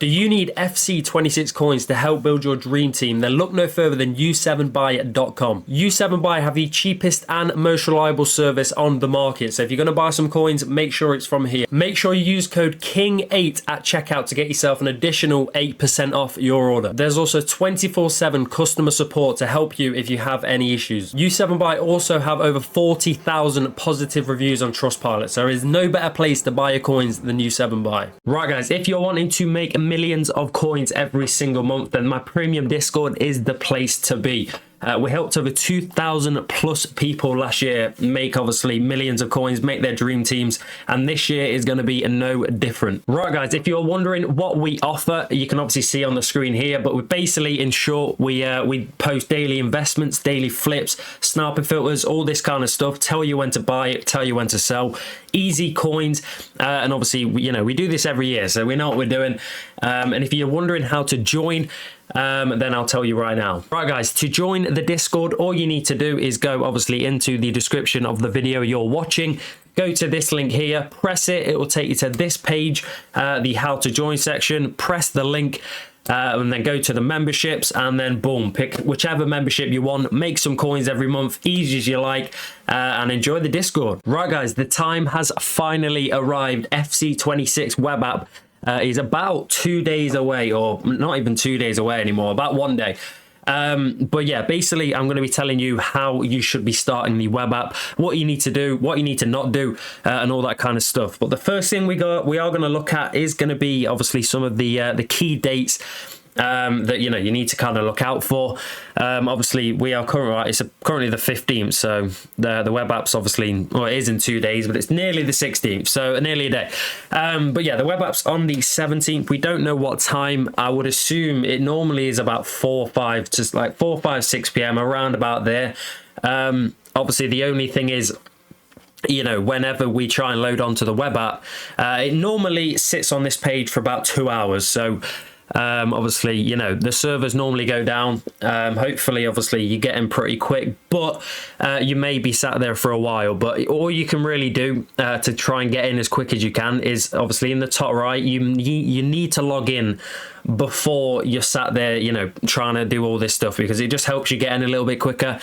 Do you need FC26 coins to help build your dream team? Then look no further than u7buy.com. U7buy have the cheapest and most reliable service on the market. So if you're going to buy some coins, make sure it's from here. Make sure you use code KING8 at checkout to get yourself an additional 8% off your order. There's also 24/7 customer support to help you if you have any issues. U7buy also have over 40,000 positive reviews on Trustpilot. So there is no better place to buy your coins than U7buy. Right guys, if you're wanting to make millions of coins every single month, then my premium Discord is the place to be. We helped over 2,000 plus people last year make obviously millions of coins, make their dream teams, and this year is going to be no different. Right guys, if you're wondering what we offer, you can obviously see on the screen here, but we basically, in short, we post daily investments, daily flips, sniping filters, all this kind of stuff, tell you when to buy it, tell you when to sell, easy coins, and obviously we do this every year, so we know what we're doing. And if you're wondering how to join, then I'll tell you right now. Right guys, to join the Discord, all you need to do is go obviously into the description of the video you're watching, go to this link here, press it, it will take you to this page, the how to join section, press the link, and then go to the memberships, and then boom, pick whichever membership you want, make some coins every month, easy as you like, and enjoy the Discord. Right guys, the time has finally arrived. FC26 web app is about 2 days away, or not even 2 days away anymore, about 1 day. But yeah, basically I'm going to be telling you how you should be starting the web app, what you need to do, what you need to not do, and all that kind of stuff. But the first thing we are going to look at is going to be obviously some of the key dates that you need to kind of look out for. Obviously we are currently the 15th, so the web app's obviously, well, it is in 2 days, but it's nearly the 16th, so nearly a day. But yeah, the web app's on the 17th. We don't know what time. I would assume it normally is about 4, 5, just like 4, 5, 6 p.m. around about there. Obviously the only thing is, whenever we try and load onto the web app, it normally sits on this page for about 2 hours. So obviously, the servers normally go down. Hopefully, obviously, you get in pretty quick, but you may be sat there for a while. But all you can really do to try and get in as quick as you can is obviously in the top right, you need to log in before you're sat there, trying to do all this stuff, because it just helps you get in a little bit quicker.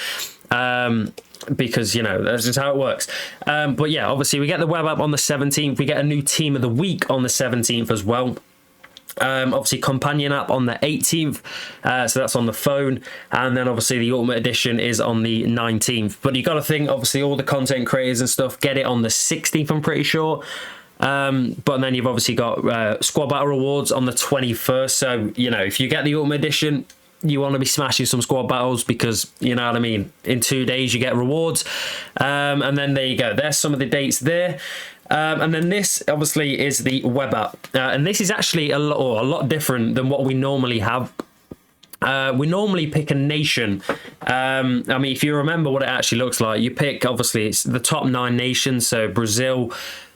Because that's just how it works. But yeah, obviously we get the web app on the 17th. We get a new team of the week on the 17th as well. Obviously companion app on the 18th, so that's on the phone, and then obviously the ultimate edition is on the 19th. But you got to think, obviously all the content creators and stuff get it on the 16th, I'm pretty sure. But then you've obviously got squad battle rewards on the 21st. So if you get the ultimate edition, you want to be smashing some squad battles, because you know what I mean, in 2 days you get rewards. And then there you go, there's some of the dates there. And then this obviously is the web app, and this is actually a lot different than what we normally have. We normally pick a nation. I mean, if you remember what it actually looks like, you pick, obviously it's the top 9 nations, so Brazil,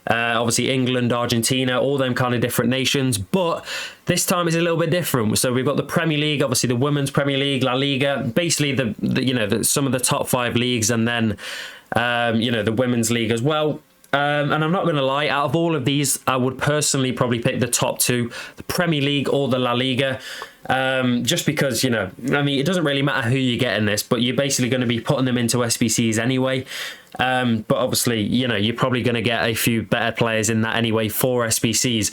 obviously England, Argentina, all them kind of different nations. But this time is a little bit different. So we've got the Premier League, obviously the Women's Premier League, La Liga, basically some of the top 5 leagues, and then the Women's League as well. And I'm not going to lie, out of all of these, I would personally probably pick the top 2, the Premier League or the La Liga, just because, I mean, it doesn't really matter who you get in this, but you're basically going to be putting them into SBCs anyway. But obviously, you're probably going to get a few better players in that anyway for SBCs.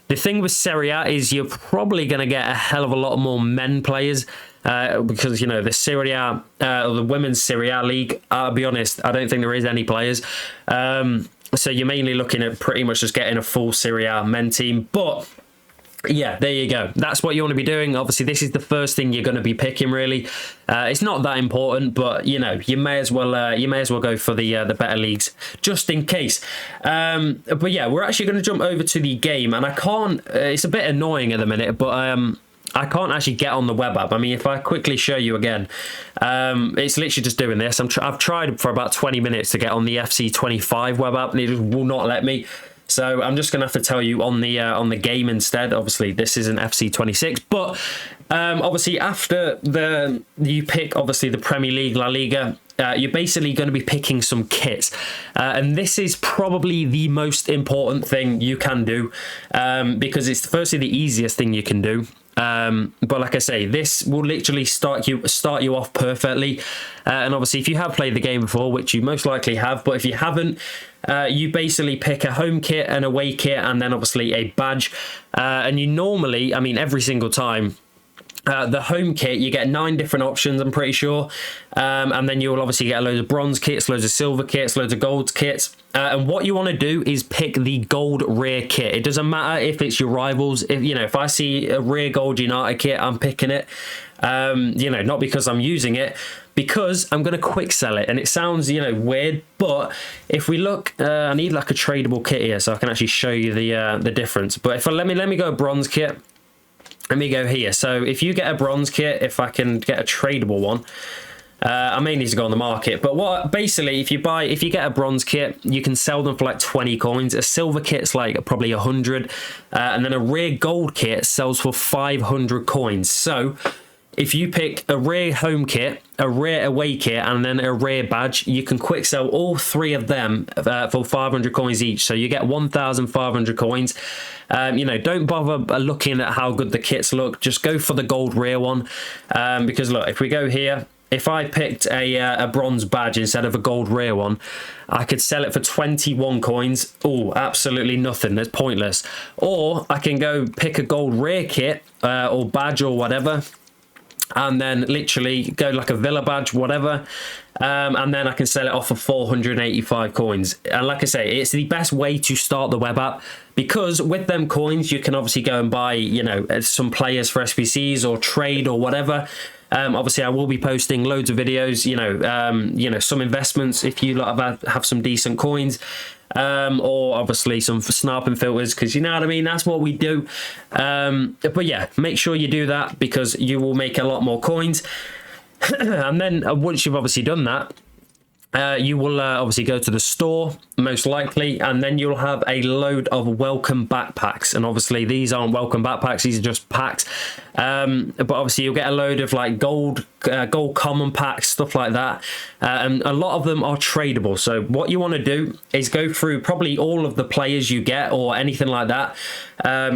The thing with Serie A is you're probably going to get a hell of a lot more men players, because the Serie A, or the Women's Serie A League, I'll be honest, I don't think there is any players. So you're mainly looking at pretty much just getting a full Serie A men team. But yeah, there you go. That's what you want to be doing. Obviously, this is the first thing you're going to be picking. Really, it's not that important, but you may as well go for the better leagues just in case. But yeah, we're actually going to jump over to the game, and I can't. It's a bit annoying at the minute, but I can't actually get on the web app. I mean, if I quickly show you again, it's literally just doing this. I've tried for about 20 minutes to get on the FC25 web app, and it just will not let me. So I'm just going to have to tell you on the game instead. Obviously, this isn't FC26, but obviously after you pick obviously the Premier League, La Liga, you're basically going to be picking some kits, and this is probably the most important thing you can do, because it's firstly the easiest thing you can do. But like I say, this will literally start you off perfectly. And obviously, if you have played the game before, which you most likely have, but if you haven't, you basically pick a home kit, an away kit, and then obviously a badge. And you normally, I mean, every single time, the home kit, you get 9 different options, I'm pretty sure. And then you'll obviously get loads of bronze kits, loads of silver kits, loads of gold kits. And what you want to do is pick the gold rare kit. It doesn't matter if it's your rivals. If I see a rare gold United kit, I'm picking it. Not because I'm using it, because I'm going to quick sell it. And it sounds, weird, but if we look, I need like a tradable kit here so I can actually show you the difference. But if let me go a bronze kit. Let me go here. So if you get a bronze kit, if I can get a tradable one, I may need to go on the market. But basically, if you get a bronze kit, you can sell them for like 20 coins. A silver kit's like probably 100, and then a rare gold kit sells for 500 coins. So if you pick a rare home kit, a rare away kit, and then a rare badge, you can quick sell all 3 of them for 500 coins each. So you get 1,500 coins. Don't bother looking at how good the kits look. Just go for the gold rare one. Because look, if we go here, if I picked a bronze badge instead of a gold rare one, I could sell it for 21 coins. Oh, absolutely nothing. That's pointless. Or I can go pick a gold rare kit or badge or whatever, and then literally go like a Villa badge, whatever, and then I can sell it off for 485 coins. And like I say, it's the best way to start the web app, because with them coins you can obviously go and buy some players for SBCs or trade or whatever. Obviously I will be posting loads of videos, some investments if you have some decent coins, or obviously some sniping filters, because you know what I mean, that's what we do. But yeah, make sure you do that, because you will make a lot more coins. And then once you've obviously done that, you will obviously go to the store, most likely, and then you'll have a load of welcome backpacks. And obviously these aren't welcome backpacks, these are just packs. But obviously you'll get a load of like gold common packs, stuff like that. And a lot of them are tradable. So what you want to do is go through probably all of the players you get or anything like that.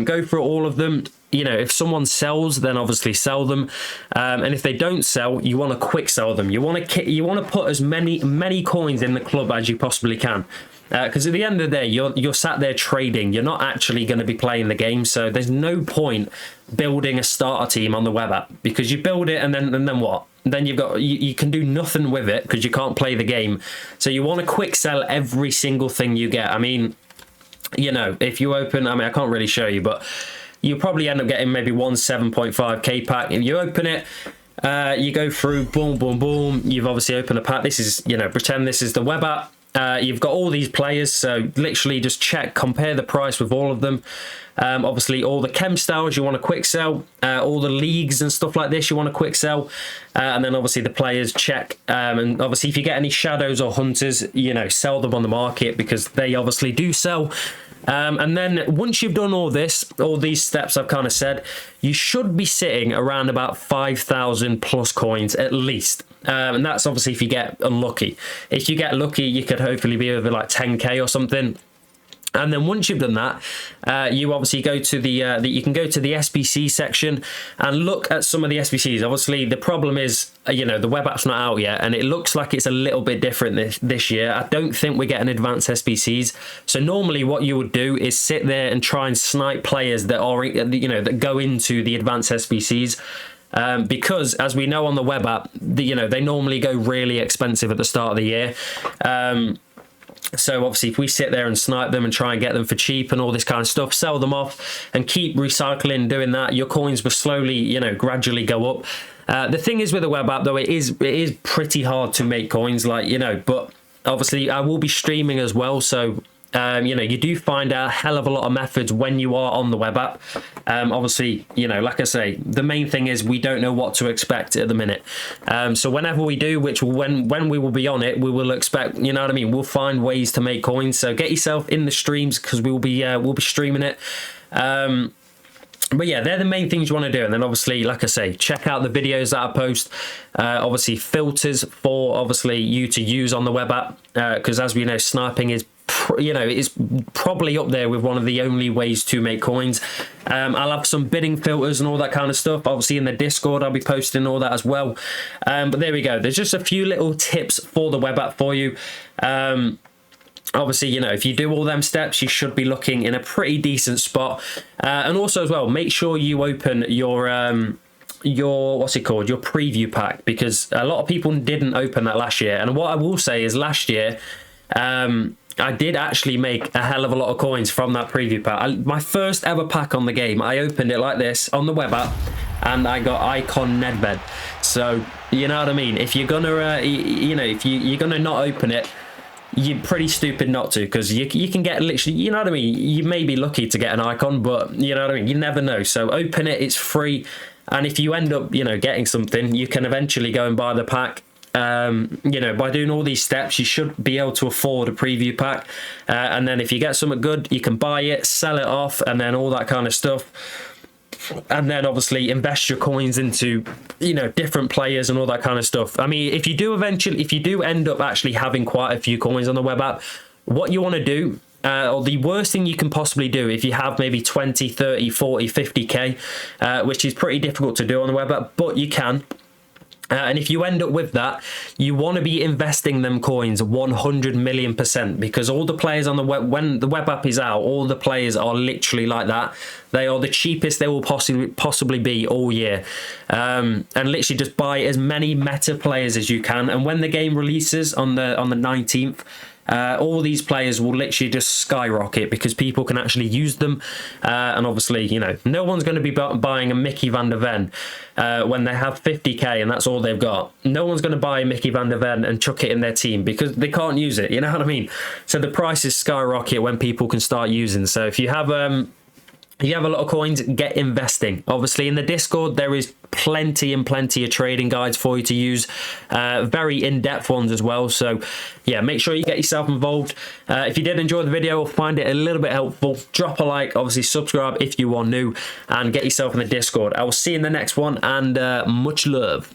Go through all of them. If someone sells, then obviously sell them, and if they don't sell, you want to quick sell them. You want to put as many coins in the club as you possibly can, because at the end of the day, you're sat there trading. You're not actually going to be playing the game, so there's no point building a starter team on the web app, because you build it and then what? Then you can do nothing with it because you can't play the game. So you want to quick sell every single thing you get. I mean, if you open, I can't really show you, but you'll probably end up getting maybe one 7.5k pack. If you open it, you go through, boom, boom, boom. You've obviously opened a pack. This is, pretend this is the web app. You've got all these players, so literally just compare the price with all of them. Obviously, all the chem styles you want to quick sell, all the leagues and stuff like this you want to quick sell, and then obviously the players check. And obviously, if you get any shadows or hunters, sell them on the market, because they obviously do sell. And then once you've done all these steps I've kind of said, you should be sitting around about 5,000 plus coins at least. And that's obviously if you get unlucky. If you get lucky, you could hopefully be over like 10k or something. And then once you've done that, you obviously go to you can go to the SBC section and look at some of the SBCs. Obviously, the problem is, the web app's not out yet, and it looks like it's a little bit different this year. I don't think we're getting advanced SBCs. So normally what you would do is sit there and try and snipe players that are, that go into the advanced SBCs. Because as we know on the web app, they normally go really expensive at the start of the year. So obviously if we sit there and snipe them and try and get them for cheap and all this kind of stuff, sell them off and keep recycling, doing that, your coins will slowly, gradually go up. The thing is with the web app though, it is pretty hard to make coins, but obviously I will be streaming as well. So you know, you do find a hell of a lot of methods when you are on the web app. Obviously, you know, like I say, the main thing is we don't know what to expect at the minute. So whenever we do, which when we will be on it, we will expect, you know what I mean, we'll find ways to make coins. So get yourself in the streams, because we'll be streaming it. But yeah, they're the main things you want to do. And then obviously, like I say, check out the videos that I post. Obviously filters for obviously you to use on the web app, because as we know, sniping is, you know, it's probably up there with one of the only ways to make coins. I'll have some bidding filters and all that kind of stuff. Obviously in the Discord, I'll be posting all that as well. But there we go. There's just a few little tips for the web app for you. Obviously, you know, if you do all them steps, you should be looking in a pretty decent spot. And also as well, make sure you open your what's it called, your preview pack, because a lot of people didn't open that last year. And what I will say is last year, I did actually make a hell of a lot of coins from that preview pack. My first ever pack on the game, I opened it like this on the web app, and I got Icon Nedved. So you know what I mean. If you're gonna, you know, if you're gonna not open it, you're pretty stupid not to, because you can get literally, you know what I mean, you may be lucky to get an icon, but you know what I mean, you never know. So open it, it's free, and if you end up, you know, getting something, you can eventually go and buy the pack. You know, by doing all these steps, you should be able to afford a preview pack, and then if you get something good, you can buy it, sell it off, and then all that kind of stuff. And then obviously invest your coins into, you know, different players and all that kind of stuff. I mean, if you do end up actually having quite a few coins on the web app, what you want to do, or the worst thing you can possibly do, if you have maybe 20, 30, 40, 50k, which is pretty difficult to do on the web app, but you can. And if you end up with that, you want to be investing them coins 100 million%, because all the players on the web, when the web app is out, all the players are literally like that. They are the cheapest they will possibly be all year. And literally just buy as many meta players as you can. And when the game releases on the 19th, all these players will literally just skyrocket, because people can actually use them. And obviously, you know, no one's going to be buying a Mickey van der Ven when they have 50k and that's all they've got. No one's going to buy a Mickey van der Ven and chuck it in their team, because they can't use it, you know what I mean? So the prices skyrocket when people can start using. So if you have a lot of coins, get investing. Obviously in the Discord there is plenty of trading guides for you to use, very in-depth ones as well. So yeah, make sure you get yourself involved. If you did enjoy the video or find it a little bit helpful, drop a like, obviously subscribe if you are new, and get yourself in the Discord. I will see you in the next one, and much love.